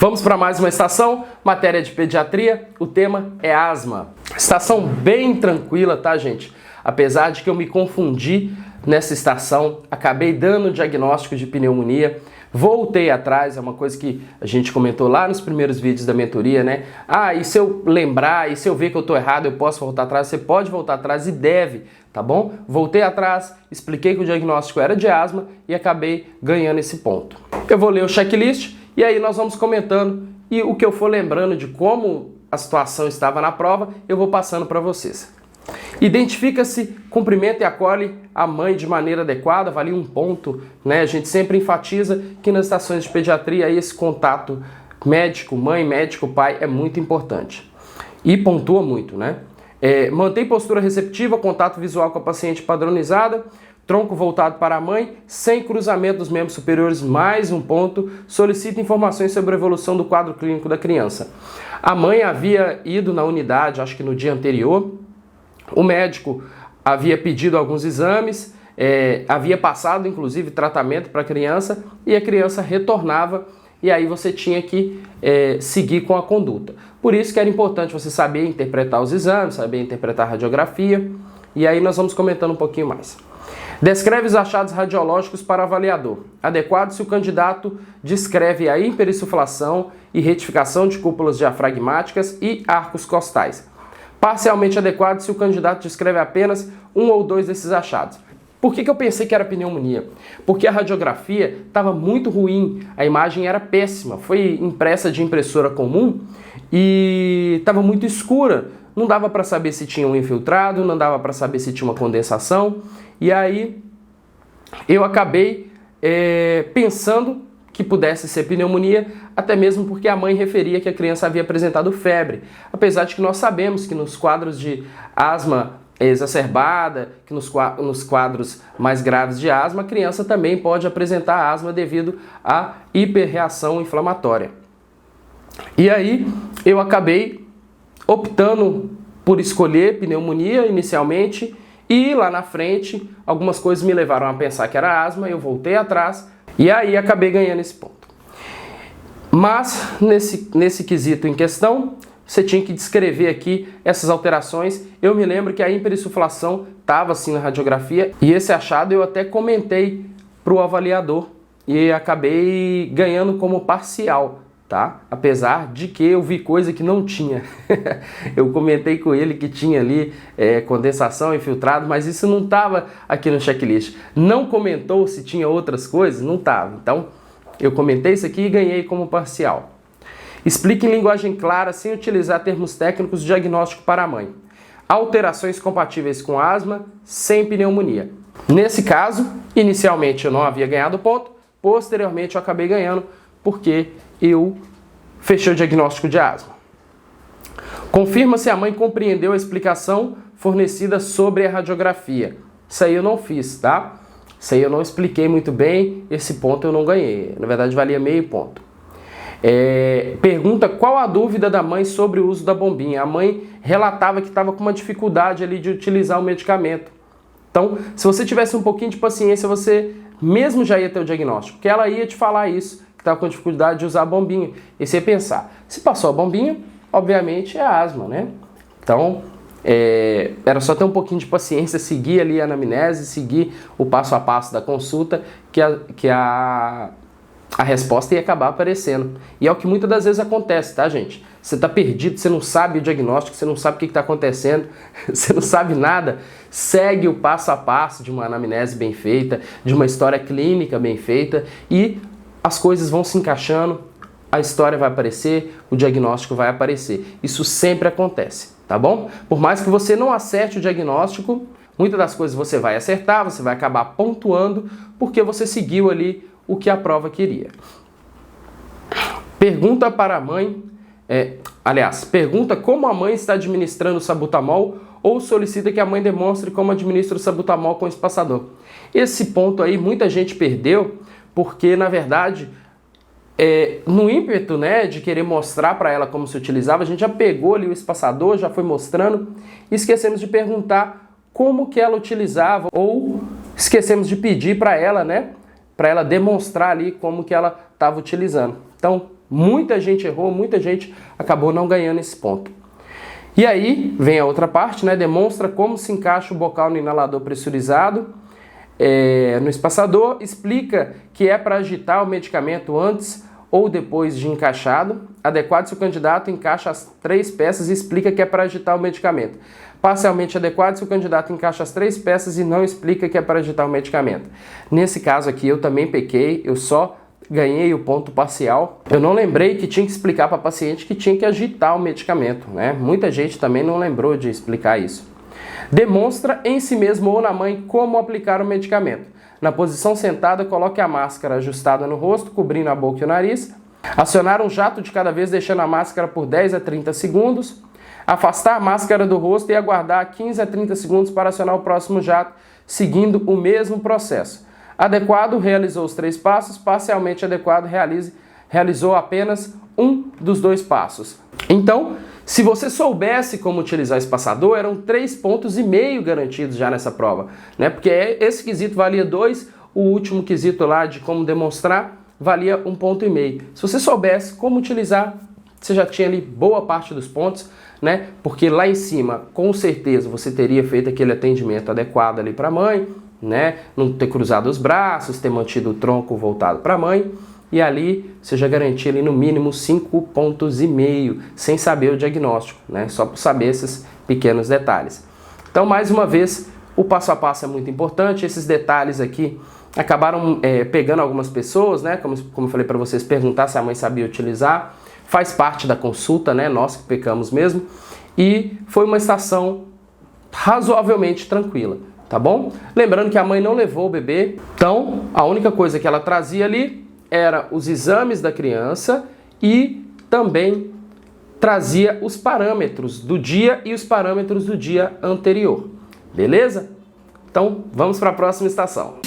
Vamos para mais uma estação, matéria de pediatria, o tema é asma. Estação bem tranquila, tá, gente? Apesar de que eu me confundi nessa estação, acabei dando o diagnóstico de pneumonia, voltei atrás, é uma coisa que a gente comentou lá nos primeiros vídeos da mentoria, né? Ah, e se eu lembrar, e se eu ver que eu tô errado, eu posso voltar atrás? Você pode voltar atrás e deve, tá bom? Voltei atrás, expliquei que o diagnóstico era de asma e acabei ganhando esse ponto. Eu vou ler o checklist e aí nós vamos comentando e o que eu for lembrando de como a situação estava na prova, eu vou passando para vocês. Identifica-se, cumprimenta e acolhe a mãe de maneira adequada, valia um ponto, né? A gente sempre enfatiza que nas estações de pediatria esse contato médico, mãe, médico, pai é muito importante. E pontua muito, né? Mantém postura receptiva, contato visual com a paciente padronizada, tronco voltado para a mãe, sem cruzamento dos membros superiores, mais um ponto. Solicita informações sobre a evolução do quadro clínico da criança. A mãe havia ido na unidade, acho que no dia anterior. O médico havia pedido alguns exames, havia passado inclusive tratamento para a criança e a criança retornava e aí você tinha que seguir com a conduta. Por isso que era importante você saber interpretar os exames, saber interpretar a radiografia e aí nós vamos comentando um pouquinho mais. Descreve os achados radiológicos para avaliador. Adequado se o candidato descreve a hiperinsuflação e retificação de cúpulas diafragmáticas e arcos costais. Parcialmente adequado se o candidato descreve apenas um ou dois desses achados. Por que eu pensei que era pneumonia? Porque a radiografia estava muito ruim, a imagem era péssima, foi impressa de impressora comum e estava muito escura. Não dava para saber se tinha um infiltrado, não dava para saber se tinha uma condensação. E aí eu acabei pensando que pudesse ser pneumonia, até mesmo porque a mãe referia que a criança havia apresentado febre. Apesar de que nós sabemos que nos quadros de asma exacerbada, que nos quadros mais graves de asma, a criança também pode apresentar asma devido à hiperreação inflamatória. E aí eu acabei optando por escolher pneumonia inicialmente e lá na frente algumas coisas me levaram a pensar que era asma, eu voltei atrás e aí acabei ganhando esse ponto. Mas nesse quesito em questão, você tinha que descrever aqui essas alterações. Eu me lembro que a hiperinsuflação estava assim na radiografia e esse achado eu até comentei para o avaliador e acabei ganhando como parcial, tá? Apesar de que eu vi coisa que não tinha. Eu comentei com ele que tinha ali condensação, infiltrado, mas isso não estava aqui no checklist. Não comentou se tinha outras coisas? Não estava. Então, eu comentei isso aqui e ganhei como parcial. Explique em linguagem clara, sem utilizar termos técnicos, diagnóstico para a mãe. Alterações compatíveis com asma, sem pneumonia. Nesse caso, inicialmente eu não havia ganhado ponto, posteriormente eu acabei ganhando porque eu fechei o diagnóstico de asma. Confirma se a mãe compreendeu a explicação fornecida sobre a radiografia. Isso aí eu não fiz, tá? Isso aí eu não expliquei muito bem, esse ponto eu não ganhei. Na verdade, valia meio ponto. Pergunta qual a dúvida da mãe sobre o uso da bombinha. A mãe relatava que estava com uma dificuldade ali de utilizar o medicamento. Então, se você tivesse um pouquinho de paciência, você mesmo já ia ter o diagnóstico, porque ela ia te falar isso, que estava com dificuldade de usar a bombinha. E você ia pensar, se passou a bombinha, obviamente é asma, né? Então, era só ter um pouquinho de paciência, seguir ali a anamnese, seguir o passo a passo da consulta, que a resposta ia acabar aparecendo. E é o que muitas das vezes acontece, tá, gente? Você está perdido, você não sabe o diagnóstico, você não sabe o que está acontecendo, você não sabe nada. Segue o passo a passo de uma anamnese bem feita, de uma história clínica bem feita e as coisas vão se encaixando, a história vai aparecer, o diagnóstico vai aparecer. Isso sempre acontece, tá bom? Por mais que você não acerte o diagnóstico, muitas das coisas você vai acertar, você vai acabar pontuando, porque você seguiu ali o que a prova queria. Pergunta para a mãe, pergunta como a mãe está administrando o sabutamol ou solicita que a mãe demonstre como administra o sabutamol com o espaçador. Esse ponto aí muita gente perdeu, porque na verdade, no ímpeto, né, de querer mostrar para ela como se utilizava, a gente já pegou ali o espaçador, já foi mostrando, e esquecemos de perguntar como que ela utilizava, ou esquecemos de pedir para ela, né, para ela demonstrar ali como que ela estava utilizando. Então, Muita gente errou, muita gente acabou não ganhando esse ponto. E aí vem a outra parte, né? Demonstra como se encaixa o bocal no inalador pressurizado no espaçador, explica que é para agitar o medicamento antes ou depois de encaixado, adequado se o candidato encaixa as 3 peças e explica que é para agitar o medicamento. Parcialmente adequado se o candidato encaixa as 3 peças e não explica que é para agitar o medicamento. Nesse caso aqui eu também pequei, eu só ganhei o ponto parcial. Eu não lembrei que tinha que explicar para a paciente que tinha que agitar o medicamento, né? Muita gente também não lembrou de explicar isso. Demonstra em si mesmo ou na mãe como aplicar o medicamento. Na posição sentada, coloque a máscara ajustada no rosto, cobrindo a boca e o nariz. Acionar um jato de cada vez, deixando a máscara por 10 a 30 segundos. Afastar a máscara do rosto e aguardar 15 a 30 segundos para acionar o próximo jato, seguindo o mesmo processo. Adequado, realizou os 3 passos. Parcialmente adequado, realizou apenas um dos 2 passos. Então, se você soubesse como utilizar o espaçador, eram 3,5 pontos garantidos já nessa prova, né? Porque esse quesito valia 2, o último quesito lá de como demonstrar valia 1,5 ponto. Se você soubesse como utilizar, você já tinha ali boa parte dos pontos, né? Porque lá em cima, com certeza, você teria feito aquele atendimento adequado ali para a mãe, né? Não ter cruzado os braços, ter mantido o tronco voltado para a mãe. E ali você já garantia ali no mínimo 5,5 pontos, sem saber o diagnóstico, né? Só por saber esses pequenos detalhes. Então, mais uma vez, o passo a passo é muito importante. Esses detalhes aqui acabaram pegando algumas pessoas, né? Como eu falei para vocês, perguntar se a mãe sabia utilizar. Faz parte da consulta, né? Nós que pecamos mesmo. E foi uma estação razoavelmente tranquila, tá bom? Lembrando que a mãe não levou o bebê. Então, a única coisa que ela trazia ali era os exames da criança e também trazia os parâmetros do dia e os parâmetros do dia anterior. Beleza? Então, vamos para a próxima estação.